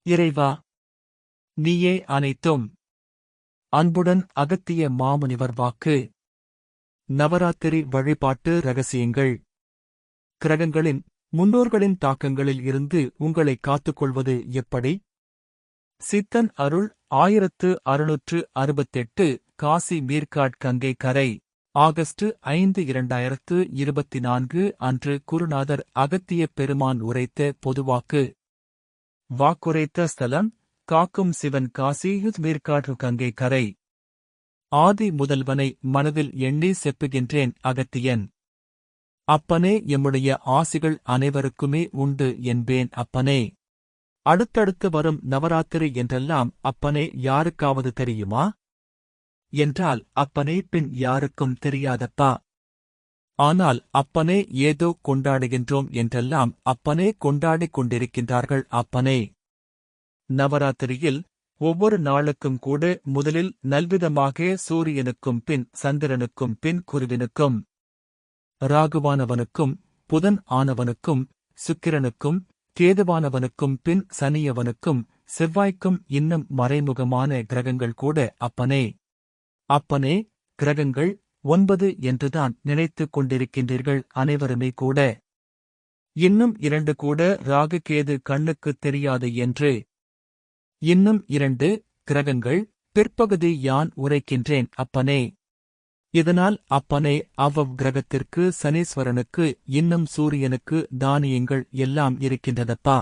இறைவா, நீயே அனைத்தும். அன்புடன் அகத்திய மாமுனிவர் வாக்கு. நவராத்திரி வழிபாட்டு ரகசியங்கள். கிரகங்களின் முன்னோர்களின் தாக்கங்களில் இருந்து உங்களை காத்துக்கொள்வது எப்படி? சித்தன் அருள் 1668 காசி மீர்காட் கங்கை கரை. ஆகஸ்ட் 5 2024 அன்று குருநாதர் அகத்திய பெருமான் உரைத்த பொதுவாக்கு. வாக்குரைத்த ஸ்தலம் காக்கும் சிவன் காசி மீர்காட் கங்கை கரை. ஆதி முதல்வனை மனதில் எண்ணி செப்புகின்றேன் அகத்தியன். அப்பனே, எம்முடைய ஆசிகள் அனைவருக்குமே உண்டு என்பேன் அப்பனே. அடுத்தடுத்து வரும் நவராத்திரி என்றெல்லாம் அப்பனே யாருக்காவது தெரியுமா? என்றால் அப்பனே பின் யாருக்கும் தெரியாதப்பா. ஆனால் அப்பனே ஏதோ கொண்டாடுகின்றோம் என்றெல்லாம் அப்பனே கொண்டாடிக் கொண்டிருக்கின்றார்கள் அப்பனே. நவராத்திரியில் ஒவ்வொரு நாளுக்கும் கூட முதலில் நல்விதமாக சூரியனுக்கும் பின் சந்திரனுக்கும் பின் குருவினுக்கும், ராகுவானவனுக்கும் புதன் ஆனவனுக்கும் சுக்கிரனுக்கும் கேதுவானவனுக்கும் பின் சனியவனுக்கும் செவ்வாய்க்கும் இன்னும் மறைமுகமான கிரகங்கள் கூட அப்பனே. அப்பனே, கிரகங்கள் 9 என்றுதான் நினைத்துக் கொண்டிருக்கின்றீர்கள் அனைவருமே கூட. இன்னும் 2 கூட ராகு கேது கண்ணுக்குத் தெரியாது என்று. இன்னும் 2 கிரகங்கள் பிற்பகுதி யான் உரைக்கின்றேன் அப்பனே. இதனால் அப்பனே அவ்வவ் கிரகத்திற்கு சனீஸ்வரனுக்கு இன்னும் சூரியனுக்கு தானியங்கள் எல்லாம் இருக்கின்றதப்பா.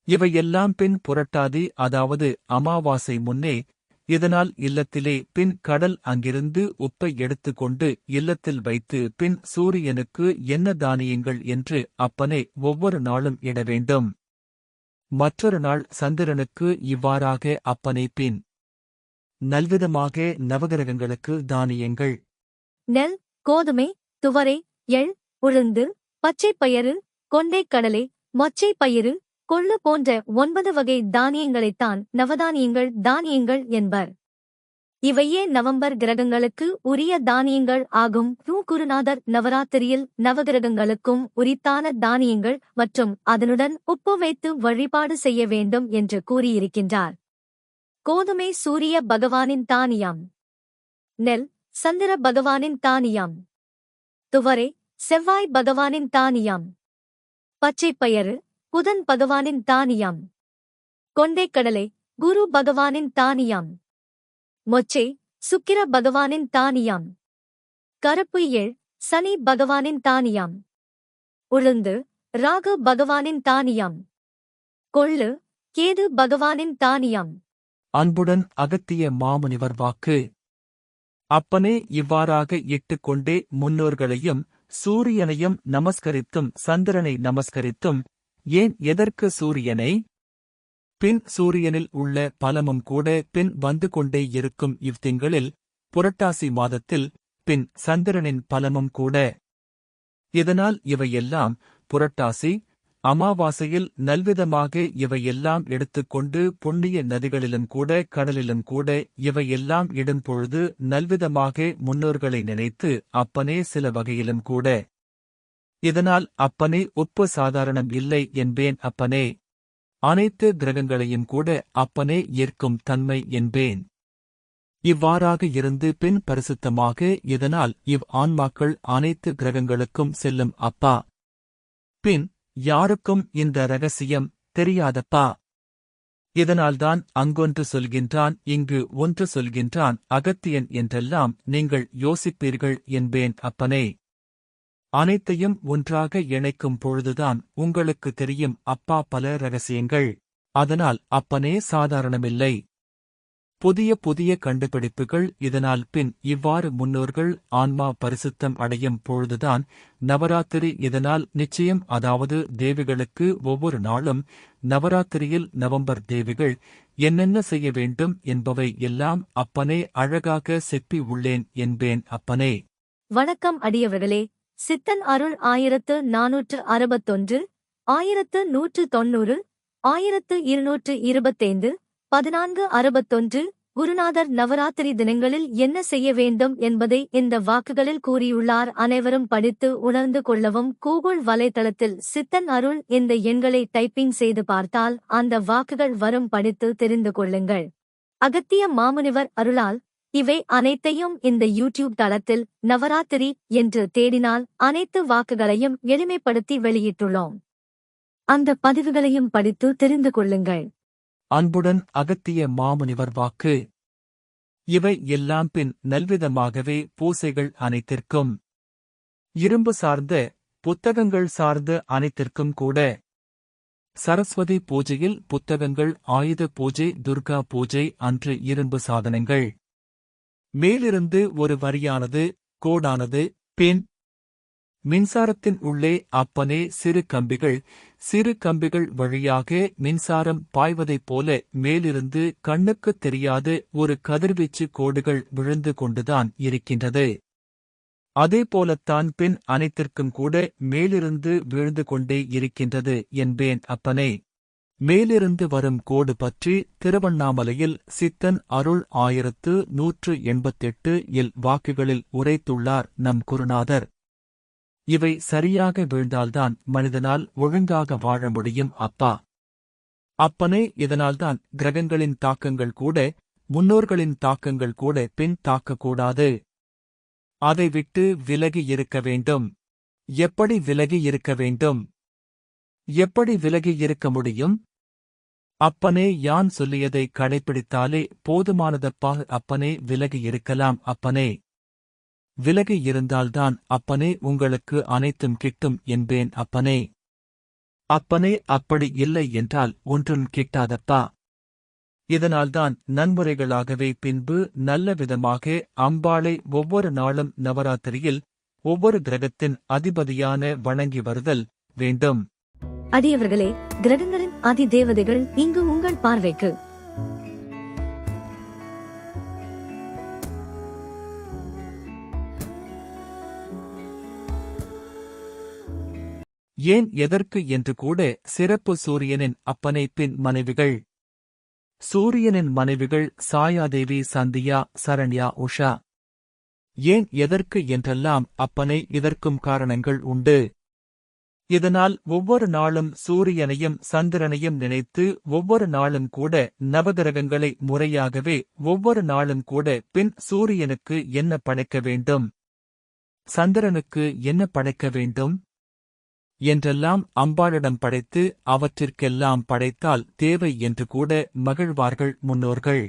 இவையெல்லாம் பின் புரட்டாதி அதாவது அமாவாசை முன்னே. இதனால் இல்லத்திலே பின் கடல் அங்கிருந்து உப்பை எடுத்துக்கொண்டு இல்லத்தில் வைத்து பின் சூரியனுக்கு என்ன தானியங்கள் என்று அப்பனே ஒவ்வொரு நாளும் இட வேண்டும். மற்றொரு நாள் சந்திரனுக்கு இவ்வாறாக அப்பனே பின் நல்விதமாக நவகிரகங்களுக்கு தானியங்கள். நெல், கோதுமை, துவரை, எள், உளுந்து, பச்சைப்பயிறு, கொண்டைக் கடலை, மொச்சைப் பயிறு, கொள்ளு போன்ற 9 வகை தானியங்களைத்தான் தானியங்கள் என்பர். இவையே நவம்பர் கிரகங்களுக்கு உரிய தானியங்கள் ஆகும். குருநாதர் நவராத்திரியில் நவகிரகங்களுக்கும் உரித்தான தானியங்கள் மற்றும் அதனுடன் உப்பு வைத்து வழிபாடு செய்ய வேண்டும் என்று கூறியிருக்கின்றார். கோதுமை சூரிய பகவானின் தானியம். நெல் சந்திர பகவானின் தானியம். துவரை செவ்வாய் பகவானின் தானியம். பச்சைப்பயிறு புதன் பகவானின் தானியம். கொண்டைக்கடலை குரு பகவானின் தானியம். மொச்சை சுக்கிர பகவானின் தானியம். கருப்பு எள் சனி பகவானின் தானியம். உளுந்து ராகு பகவானின் தானியம். கொள்ளு கேது பகவானின் தானியம். அன்புடன் அகத்திய மாமுனிவர் வாக்கு. அப்பனே, இவ்வாறாக இட்டுக்கொண்டே முன்னோர்களையும் சூரியனையும் நமஸ்கரித்தும் சந்திரனை நமஸ்கரித்தும். ஏன் எதற்கு சூரியனை? பின் சூரியனில் உள்ள பலமும் கூட பின் வந்து கொண்டே இருக்கும் இவ்திங்களில் புரட்டாசி மாதத்தில் பின் சந்திரனின் பலமும் கூட. இதனால் இவையெல்லாம் புரட்டாசி அமாவாசையில் நல்விதமாக இவையெல்லாம் எடுத்துக்கொண்டு புண்ணிய நதிகளிலும் கூட கடலிலும் கூட இவையெல்லாம் இடும்பொழுது நல்விதமாக முன்னோர்களை நினைத்து அப்பனே சில வகையிலும் கூட. இதனால் அப்பனே உப்பு சாதாரணம் இல்லை என்பேன் அப்பனே. அனைத்து கிரகங்களையும் கூட அப்பனே ஏற்கும் தன்மை என்பேன். இவ்வாறாக இருந்து பின் பரிசுத்தமாக இதனால் ஆன்மாக்கள் அனைத்து கிரகங்களுக்கும் செல்லும் அப்பா. பின் யாருக்கும் இந்த ரகசியம் தெரியாதப்பா. இதனால்தான் அங்கொன்று சொல்கின்றான் இங்கு ஒன்று சொல்கின்றான் அகத்தியன் என்றெல்லாம் நீங்கள் யோசிப்பீர்கள் என்பேன் அப்பனே. அனைத்தையும் ஒன்றாக இணைக்கும் பொழுதுதான் உங்களுக்கு தெரியும் அப்பா பல ரகசியங்கள். அதனால் அப்பனே சாதாரணமில்லை. புதிய புதிய கண்டுபிடிப்புகள். இதனால் பின் இவ்வாறு முன்னோர்கள் ஆன்மா பரிசுத்தம் அடையும் பொழுதுதான் நவராத்திரி. இதனால் நிச்சயம் அதாவது தேவிகளுக்கு ஒவ்வொரு நாளும் நவராத்திரியில் நவம்பர் தேவிகள் என்னென்ன செய்ய வேண்டும் என்பவை எல்லாம் அப்பனே அழகாக செப்பி உள்ளேன் என்பேன் அப்பனே. வணக்கம் அடியவர்களே. சித்தன் அருள் 1461, 1190, 1225, 1461, குருநாதர் நவராத்திரி தினங்களில் என்ன செய்ய வேண்டும் என்பதை இந்த வாக்குகளில் கூறியுள்ளார். அனைவரும் படித்து உணர்ந்து கொள்ளவும் கூகுள் வலைத்தளத்தில் சித்தன் அருள் இந்த எண்களை டைப்பிங் செய்து பார்த்தால் அந்த வாக்குகள் வரும், படித்து தெரிந்து கொள்ளுங்கள். அகத்திய மாமுனிவர் அருளால் இவை அனைத்தையும் இந்த யூடியூப் தளத்தில் நவராத்திரி என்று தேடினால் அனைத்து வாக்குகளையும் எளிமைப்படுத்தி வெளியிட்டுள்ளோம். அந்த பதிவுகளையும் படித்து தெரிந்து கொள்ளுங்கள். அன்புடன் அகத்திய மாமுனிவர் வாக்கு. இவை எல்லாம் பின் நல்விதமாகவே பூசைகள் அனைத்திற்கும், இரும்பு சார்ந்த புத்தகங்கள் சார்ந்த அனைத்திற்கும் கூட. சரஸ்வதி பூஜையில் புத்தகங்கள், ஆயுத பூஜை, துர்கா பூஜை அன்று இரும்பு சாதனங்கள். மேலிருந்து ஒரு வரியானது, கோடானது, பின் மின்சாரத்தின் உள்ளே அப்பனே சிறு கம்பிகள், சிறு கம்பிகள் வழியாக மின்சாரம் பாய்வதைப் போல மேலிருந்து கண்ணுக்குத் தெரியாத ஒரு கதிர்வீச்சு கோடுகள் விழுந்து கொண்டுதான் இருக்கின்றது. அதேபோலத்தான் பின் அனைத்திற்கும் கூட மேலிருந்து வீழ்ந்து கொண்டே இருக்கின்றது என்பேன் அப்பனே. மேலிருந்து வரும் கோடு பற்றி திருவண்ணாமலையில் சித்தன் அருள் 1188 இல் வாக்குகளில் உரைத்துள்ளார் நம் குருநாதர். இவை சரியாக வீழ்ந்தால்தான் மனிதனால் ஒழுங்காக வாழ முடியும் அப்பா. அப்பனே, இதனால்தான் கிரகங்களின் தாக்கங்கள் கூட, முன்னோர்களின் தாக்கங்கள் கூட பின் தாக்கக்கூடாது. அதை விட்டு விலகி இருக்க வேண்டும். எப்படி விலகி இருக்க வேண்டும்? எப்படி விலகி இருக்க முடியும்? அப்பனே, யான் சொல்லியதை கடைப்பிடித்தாலே போதுமானதப்பா. அப்பனே, விலகி இருக்கலாம் அப்பனே. விலகி இருந்தால்தான் அப்பனே உங்களுக்கு அனைத்தும் கிட்டும் என்பேன் அப்பனே. அப்பனே, அப்படி இல்லை என்றால் ஒன்றும் கிட்டாதப்பா. இதனால்தான் நன்முறைகளாகவே பின்பு நல்ல விதமாக அம்பாளை ஒவ்வொரு நாளும் நவராத்திரியில் ஒவ்வொரு கிரகத்தின் அதிபதியான வணங்கி வருதல் வேண்டும். அடியவர்களே, கிரகங்களின் அதி தேவதைகள் இங்கு உங்கள் பார்வைக்கு. ஏன் எதற்கு என்று கூட சிறப்பு சூரியனின் அப்பனை பின் மனைவிகள். சூரியனின் மனைவிகள் சாயாதேவி, சந்தியா, சரண்யா, உஷா. ஏன் எதற்கு என்றெல்லாம் அப்பனை இதற்கும் காரணங்கள் உண்டு. இதனால் ஒவ்வொரு நாளும் சூரியனையும் சந்திரனையும் நினைத்து ஒவ்வொரு நாளும் கூட நவகிரகங்களை முறையாகவே ஒவ்வொரு நாளும் கூட பின் சூரியனுக்கு என்ன படைக்க வேண்டும், சந்திரனுக்கு என்ன படைக்க வேண்டும் என்றெல்லாம் அம்பாளிடம் படைத்து அவற்றிற்கெல்லாம் படைத்தால் தேவை என்று கூட மகிழ்வார்கள் முன்னோர்கள்.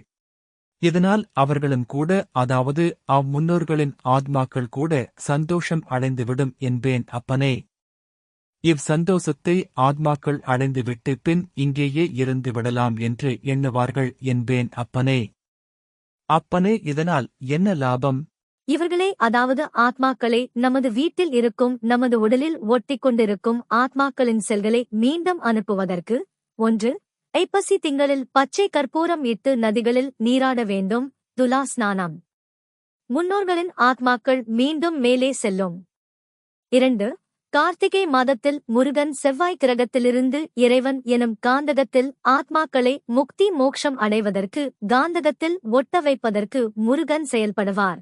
இதனால் அவர்களும் கூட, அதாவது அம்முன்னோர்களின் ஆத்மாக்கள் கூட சந்தோஷம் அடைந்துவிடும் என்பேன் அப்பனே. சந்தோஷத்தை ஆத்மாக்கள் அடைந்துவிட்டு பின் இங்கேயே இருந்து விடலாம் என்று எண்ணுவார்கள் என்பேன் அப்பனே. அப்பனே, இதனால் என்ன லாபம்? இவர்களே, அதாவது ஆத்மாக்களே, நமது வீட்டில் இருக்கும், நமது உடலில் ஒட்டிக்கொண்டிருக்கும் ஆத்மாக்களின் செல்களை மீண்டும் அனுப்புவதற்கு 1. ஐப்பசி திங்களில் பச்சை கற்பூரம் இட்டு நதிகளில் நீராட வேண்டும். துலா ஸ்நானம். முன்னோர்களின் ஆத்மாக்கள் மீண்டும் மேலே செல்லும். 2. கார்த்திகை மாதத்தில் முருகன் செவ்வாய் கிரகத்திலிருந்து இறைவன் எனும் காந்தகத்தில் ஆத்மாக்களை முக்தி மோக்ஷம் அடைவதற்கு காந்தகத்தில் ஒட்ட வைப்பதற்கு முருகன் செயல்படுவார்.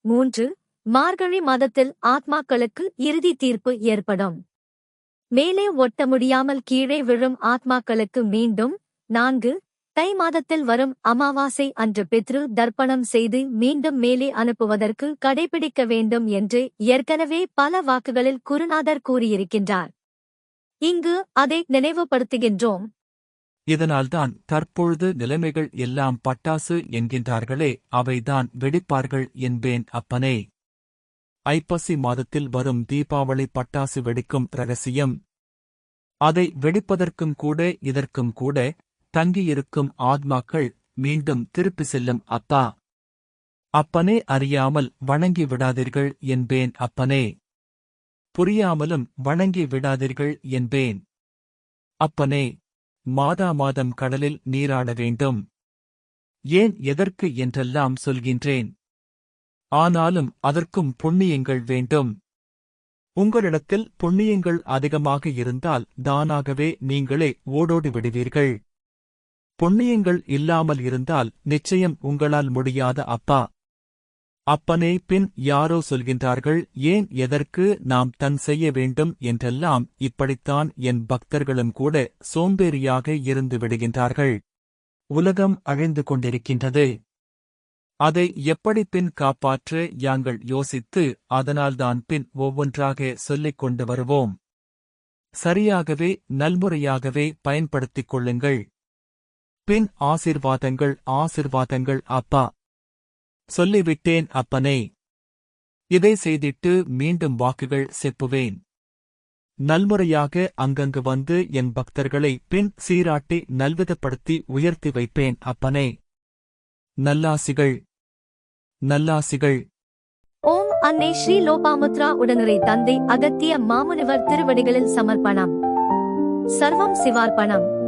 3. மார்கழி மாதத்தில் ஆத்மாக்களுக்கு இறுதி தீர்ப்பு ஏற்படும். மேலே ஒட்ட முடியாமல் கீழே விழும் ஆத்மாக்களுக்கு மீண்டும். 4. தை மாதத்தில் வரும் அமாவாசை அன்று பித்ரு தர்ப்பணம் செய்து மீண்டும் மேலே அனுப்புவதற்கு கடைபிடிக்க வேண்டும் என்று ஏற்கனவே பல வாக்குகளில் குருநாதர் கூறியிருக்கின்றார். இங்கு அதை நினைவுபடுத்துகின்றோம். இதனால்தான் தற்பொழுது நிலைமைகள் எல்லாம் பட்டாசு என்கின்றார்களே, அவைதான் வெடிப்பார்கள் என்பேன் அப்பனே. ஐப்பசி மாதத்தில் வரும் தீபாவளி பட்டாசு வெடிக்கும் ரகசியம். அதை வெடிப்பதற்கும் கூட இதற்கும் கூட தங்கியிருக்கும் ஆத்மாக்கள் மீண்டும் திருப்பி செல்லும் அப்பா. அப்பனே, அறியாமல் வணங்கி விடாதீர்கள் என்பேன் அப்பனே. புரியாமலும் வணங்கி விடாதீர்கள் என்பேன் அப்பனே. மாதா மாதம் கடலில் நீராட வேண்டும். ஏன் எதற்கு என்றெல்லாம் சொல்கின்றேன். ஆனாலும் அதற்கும் புண்ணியங்கள் வேண்டும். உங்களிடத்தில் புண்ணியங்கள் அதிகமாக இருந்தால் தானாகவே நீங்களே ஓடோடி விடுவீர்கள். புண்ணியங்கள் இல்லாமல் இருந்தால் நிச்சயம் உங்களால் முடியாத அப்பா. அப்பனே. பின் யாரோ சொல்கின்றார்கள், ஏன் எதற்கு நாம் தன் செய்ய வேண்டும் என்றெல்லாம். இப்படித்தான் என் பக்தர்களும் கூட சோம்பேறியாக இருந்து விடுகின்றார்கள். உலகம் அழிந்து கொண்டிருக்கின்றது. அதை எப்படி பின் காப்பாற்ற யாங்கள் யோசித்து அதனால்தான் பின் ஒவ்வொன்றாக சொல்லிக் கொண்டு வருவோம். சரியாகவே நல்முறையாகவே பயன்படுத்திக் கொள்ளுங்கள். பின் ஆசீர்வாதங்கள் ஆசீர்வாதங்கள் அப்பா. சொல்லிவிட்டேன் அப்பனே. இதை செய்திட்டு மீண்டும் வாக்குகள் செப்புவேன். நல்முறையாக அங்கங்கு வந்து என் பக்தர்களை பின் சீராட்டி நல்விதப்படுத்தி உயர்த்தி வைப்பேன் அப்பனே. நல்லாசிகள் நல்லாசிகள். ஓம் அன்னை ஸ்ரீ லோபாமுத்ரா உடனுரை தந்தை அகத்திய மாமுனிவர் திருவடிகளில் சமர்ப்பணம். சர்வம் சிவார்ப்பணம்.